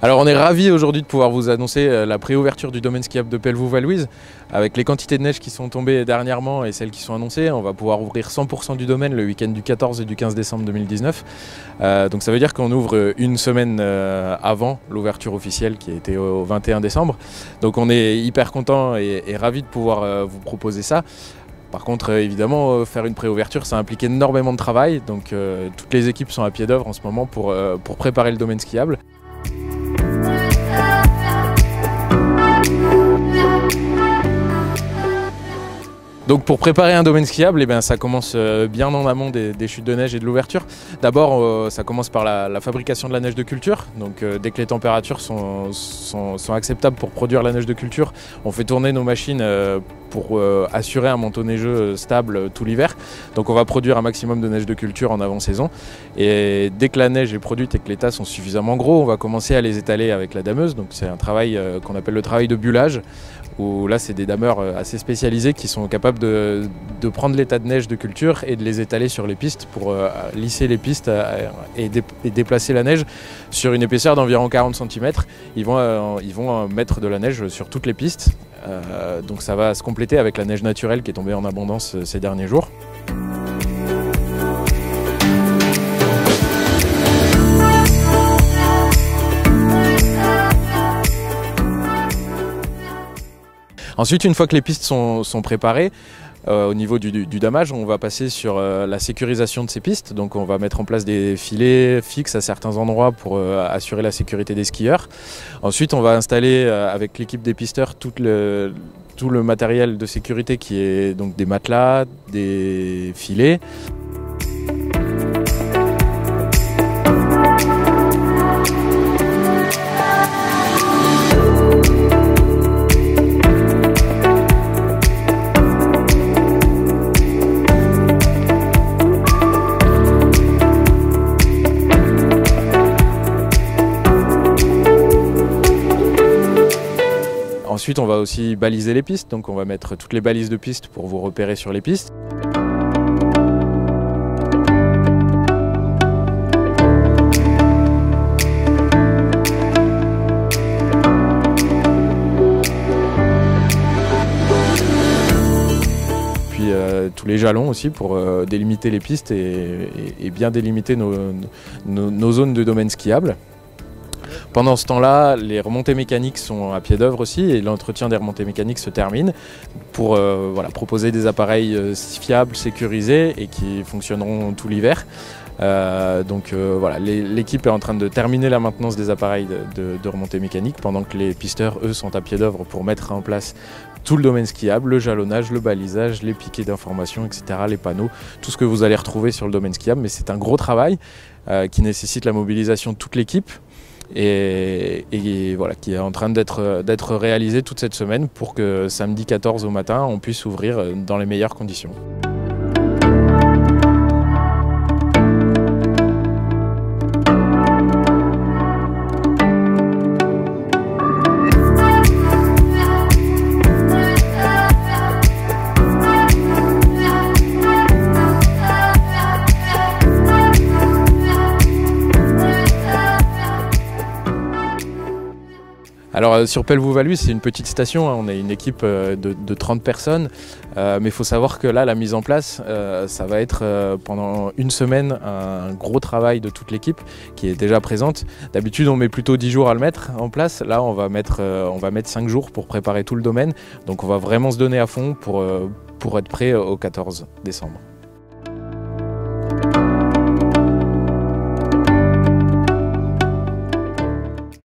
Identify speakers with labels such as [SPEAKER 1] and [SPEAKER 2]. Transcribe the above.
[SPEAKER 1] Alors on est ravis aujourd'hui de pouvoir vous annoncer la préouverture du domaine skiable de Pelvoux-Vallouise. Avec les quantités de neige qui sont tombées dernièrement et celles qui sont annoncées, on va pouvoir ouvrir 100% du domaine le week-end du 14 et du 15 décembre 2019. Donc ça veut dire qu'on ouvre une semaine avant l'ouverture officielle qui a été au 21 décembre. Donc on est hyper content et ravis de pouvoir vous proposer ça. Par contre, évidemment, faire une préouverture, ça implique énormément de travail. Donc toutes les équipes sont à pied d'œuvre en ce moment pour préparer le domaine skiable. Donc pour préparer un domaine skiable, ça commence bien en amont des chutes de neige et de l'ouverture. D'abord, ça commence par la fabrication de la neige de culture. Donc dès que les températures sont acceptables pour produire la neige de culture, on fait tourner nos machines pour assurer un manteau neigeux stable tout l'hiver. Donc on va produire un maximum de neige de culture en avant-saison. Et dès que la neige est produite et que les tas sont suffisamment gros, on va commencer à les étaler avec la dameuse. Donc c'est un travail qu'on appelle le travail de bullage, où là c'est des dameurs assez spécialisés qui sont capables de prendre les tas de neige de culture et de les étaler sur les pistes pour lisser les pistes et déplacer la neige sur une épaisseur d'environ 40 cm. Ils vont mettre de la neige sur toutes les pistes, donc ça va se compléter avec la neige naturelle qui est tombée en abondance ces derniers jours. Ensuite, une fois que les pistes sont préparées, au niveau du damage, on va passer sur la sécurisation de ces pistes. Donc on va mettre en place des filets fixes à certains endroits pour assurer la sécurité des skieurs. Ensuite, on va installer avec l'équipe des pisteurs tout le matériel de sécurité qui est donc des matelas, des filets. Ensuite, on va aussi baliser les pistes, donc on va mettre toutes les balises de piste pour vous repérer sur les pistes. Puis tous les jalons aussi pour délimiter les pistes et bien délimiter nos zones de domaine skiable. Pendant ce temps-là, les remontées mécaniques sont à pied d'œuvre aussi et l'entretien des remontées mécaniques se termine pour proposer des appareils fiables, sécurisés et qui fonctionneront tout l'hiver. L'équipe est en train de terminer la maintenance des appareils de remontée mécanique pendant que les pisteurs, eux, sont à pied d'œuvre pour mettre en place tout le domaine skiable, le jalonnage, le balisage, les piquets d'information, etc., les panneaux, tout ce que vous allez retrouver sur le domaine skiable. Mais c'est un gros travail qui nécessite la mobilisation de toute l'équipe. Et qui est en train d'être réalisé toute cette semaine pour que samedi 14 au matin, on puisse ouvrir dans les meilleures conditions. Alors sur Pelvoux-Vallouise, c'est une petite station, on est une équipe de 30 personnes, mais il faut savoir que là, la mise en place, ça va être pendant une semaine un gros travail de toute l'équipe qui est déjà présente. D'habitude, on met plutôt 10 jours à le mettre en place. Là, on va mettre 5 jours pour préparer tout le domaine. Donc on va vraiment se donner à fond pour être prêt au 14 décembre.